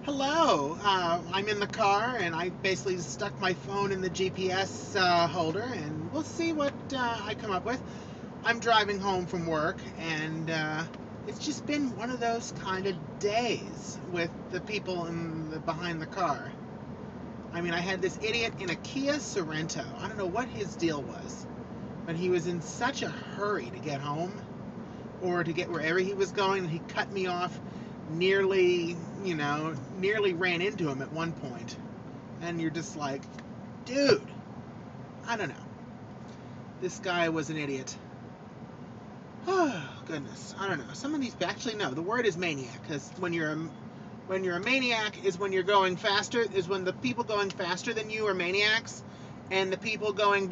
Hello, I'm in the car and I basically stuck my phone in the GPS holder and we'll see what I come up with. I'm driving home from work and it's just been one of those kind of days with the people behind the car. I mean, I had this idiot in a Kia Sorento. I don't know what his deal was, but he was in such a hurry to get home or to get wherever he was going, and he cut me off, nearly ran into him at one point. And you're just like, dude, I don't know. This guy was an idiot. Oh, goodness. I don't know. Some of these, actually, no, the word is maniac, because when you're a maniac is when you're going faster, is when the people going faster than you are maniacs, and the people going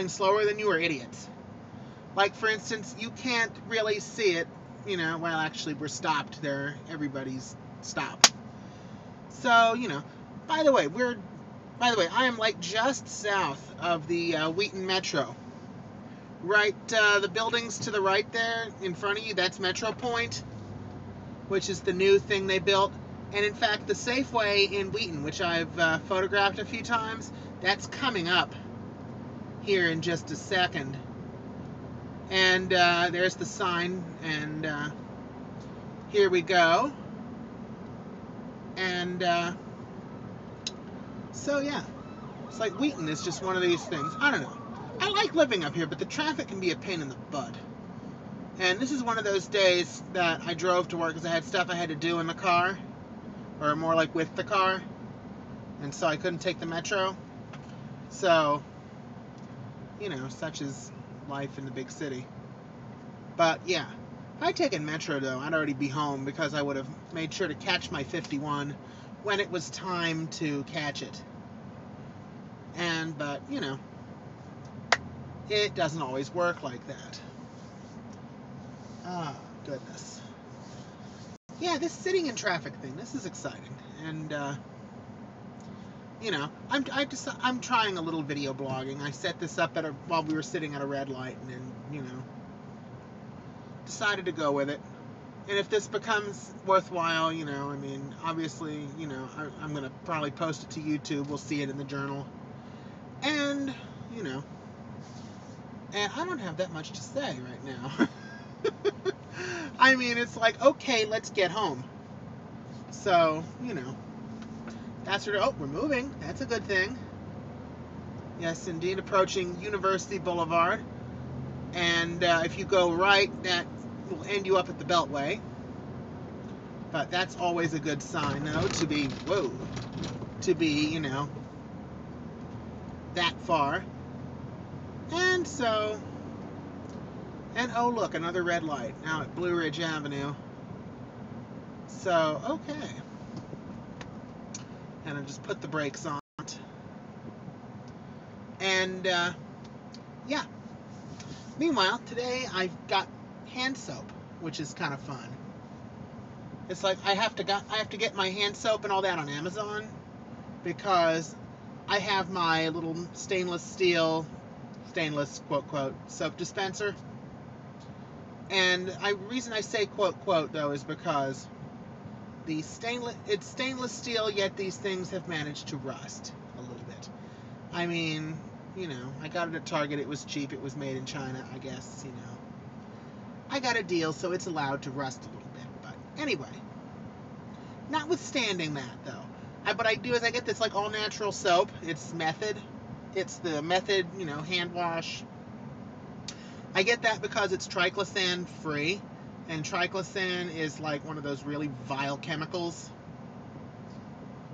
slower than you are idiots. Like, for instance, you can't really see it, well, actually, we're stopped there. Everybody's stopped. So, by the way, I am like just south of the Wheaton Metro. Right, the buildings to the right there in front of you, that's Metro Point, which is the new thing they built. And in fact, the Safeway in Wheaton, which I've photographed a few times, that's coming up here in just a second. And there's the sign, and here we go. And so yeah, it's like Wheaton is just one of these things. I don't know. I like living up here, but the traffic can be a pain in the butt. And this is one of those days that I drove to work because I had stuff I had to do in the car, or more like with the car, and so I couldn't take the metro. So, such is life in the big city. But yeah, if I'd taken metro though, I'd already be home because I would have made sure to catch my 51 when it was time to catch it. But it doesn't always work like that. Ah, goodness. Yeah, this sitting in traffic thing, this is exciting. And I'm trying a little video blogging. I set this up while we were sitting at a red light, and then, decided to go with it. And if this becomes worthwhile, obviously, I'm going to probably post it to YouTube. We'll see it in the journal. And, and I don't have that much to say right now. I mean, it's like, okay, let's get home. So, that's sort of, oh, we're moving. That's a good thing. Yes, indeed, approaching University Boulevard. And if you go right, that will end you up at the Beltway. But that's always a good sign, though, to be, that far. And so, and oh, look, another red light now at Blue Ridge Avenue. So, okay. And I just put the brakes on. And, yeah. Meanwhile, today I've got hand soap, which is kind of fun. It's like I have to get my hand soap and all that on Amazon because I have my little stainless quote quote soap dispenser. And the reason I say quote quote though is because it's stainless steel, yet these things have managed to rust a little bit. I mean, I got it at Target. It was cheap. It was made in China, I guess, I got a deal, so it's allowed to rust a little bit. But anyway, notwithstanding that, though, what I do is I get this, like, all-natural soap. It's Method. It's the Method, hand wash. I get that because it's triclosan-free, and triclosan is, like, one of those really vile chemicals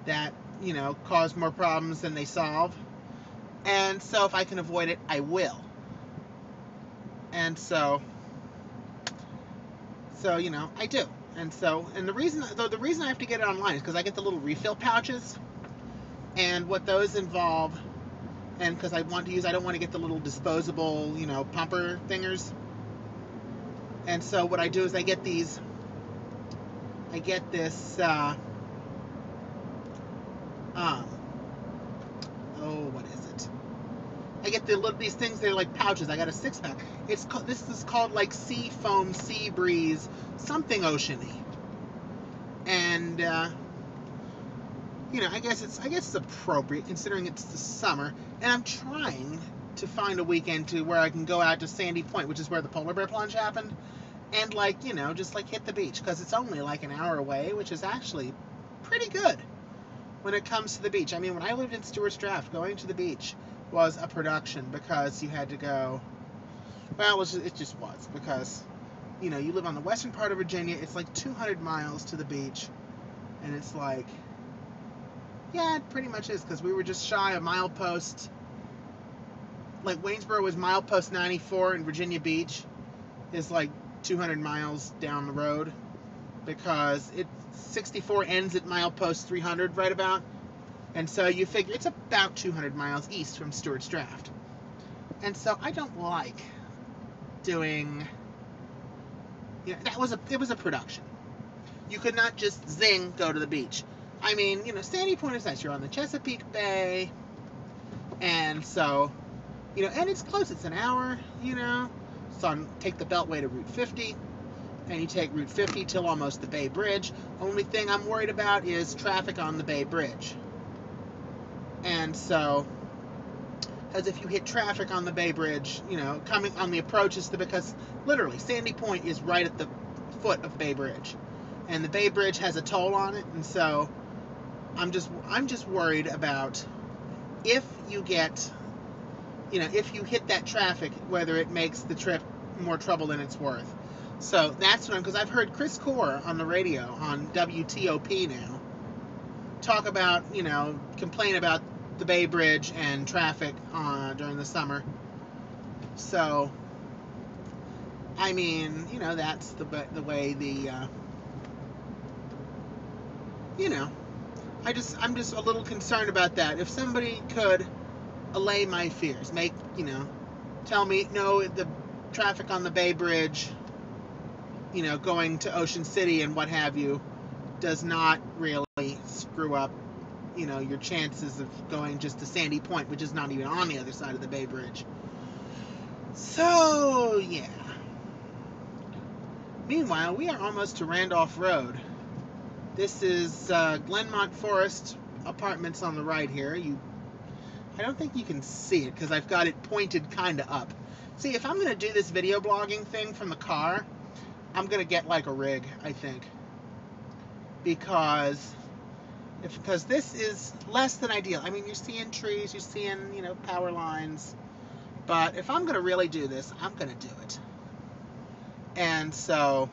that, cause more problems than they solve. And so if I can avoid it, I will. And so I do. And the reason I have to get it online is because I get the little refill pouches, and what those involve, and because I don't want to get the little disposable, pumper thingers. And so what I do is I get this, what is it? I get these things, they're like pouches. I got a 6-pack. This is called like Sea Foam, Sea Breeze, something oceany. And you know, I guess it's appropriate considering it's the summer, and I'm trying to find a weekend to where I can go out to Sandy Point, which is where the polar bear plunge happened, and like, you know, just like hit the beach, because it's only like an hour away, which is actually pretty good when it comes to the beach. I mean, when I lived in Stuarts Draft, going to the beach was a production because you had to go, well, it just was, because, you know, you live on the western part of Virginia, it's like 200 miles to the beach, and it's like, yeah, it pretty much is, because we were just shy of milepost, like Waynesboro was milepost 94, and Virginia Beach is like 200 miles down the road, because 64 ends at milepost 300 right about, and so you figure it's about 200 miles east from Stuarts Draft. And so I don't like doing, you know, it was a production. You could not just zing go to the beach. I mean, you know, Sandy Point is nice. You're on the Chesapeake Bay, and so, you know, and it's close. It's an hour, you know. So take the Beltway to Route 50, and you take Route 50 till almost the Bay Bridge. Only thing I'm worried about is traffic on the Bay Bridge. And so, as if you hit traffic on the Bay Bridge, you know, coming on the approaches to, because literally Sandy Point is right at the foot of Bay Bridge, and the Bay Bridge has a toll on it, and so I'm just worried about if you get, you know, if you hit that traffic, whether it makes the trip more trouble than it's worth. So that's what because I've heard Chris Core on the radio on WTOP now talk about, you know, complain about the Bay Bridge and traffic during the summer. So, I mean, you know, that's the way the, you know, I'm just a little concerned about that. If somebody could allay my fears, you know, tell me, no, the traffic on the Bay Bridge, you know, going to Ocean City and what have you, does not really screw up, you know, your chances of going just to Sandy Point, which is not even on the other side of the Bay Bridge. So, yeah. Meanwhile, we are almost to Randolph Road. This is Glenmont Forest Apartments on the right here. I don't think you can see it because I've got it pointed kind of up. See, if I'm going to do this video blogging thing from the car, I'm going to get like a rig, I think. Because this is less than ideal. I mean, you're seeing trees, you're seeing, you know, power lines. But if I'm going to really do this, I'm going to do it. And so,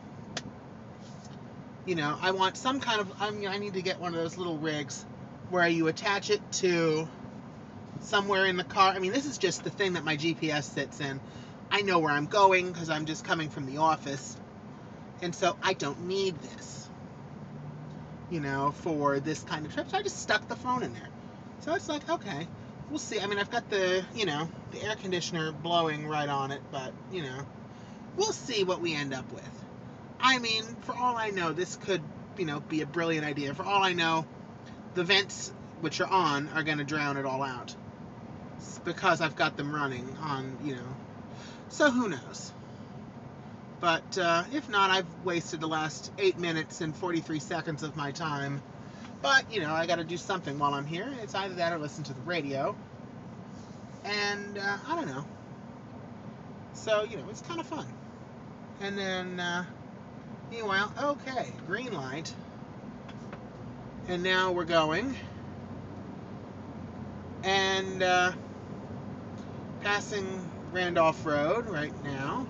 you know, I want some kind of, I need to get one of those little rigs where you attach it to somewhere in the car. I mean, this is just the thing that my GPS sits in. I know where I'm going because I'm just coming from the office. And so I don't need this, you know, for this kind of trip. So I just stuck the phone in there. So it's like, okay, we'll see. I mean, I've got the, you know, the air conditioner blowing right on it, but, you know, we'll see what we end up with. I mean, for all I know, this could, you know, be a brilliant idea. For all I know, the vents, which are on, are going to drown it all out. It's because I've got them running on, you know. So who knows? But if not, I've wasted the last 8 minutes and 43 seconds of my time. But, you know, I got to do something while I'm here. It's either that or listen to the radio. And, I don't know. So, you know, it's kind of fun. And then, meanwhile, okay, green light. And now we're going. And, passing Randolph Road right now.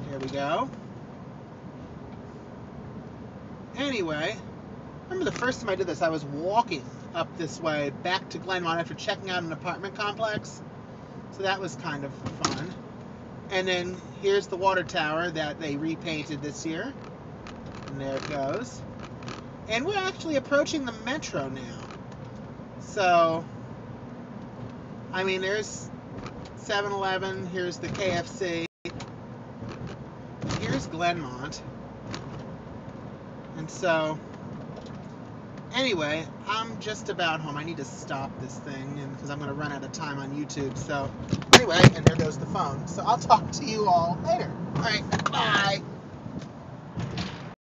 Here we go. Anyway, remember the first time I did this, I was walking up this way back to Glenmont after checking out an apartment complex. So that was kind of fun. And then here's the water tower that they repainted this year. And there it goes. And we're actually approaching the Metro now. So, I mean, there's 7-Eleven, here's the KFC. Here's Glenmont. And so, anyway, I'm just about home. I need to stop this thing because I'm going to run out of time on YouTube. So, anyway, and there goes the phone. So I'll talk to you all later. All right, bye.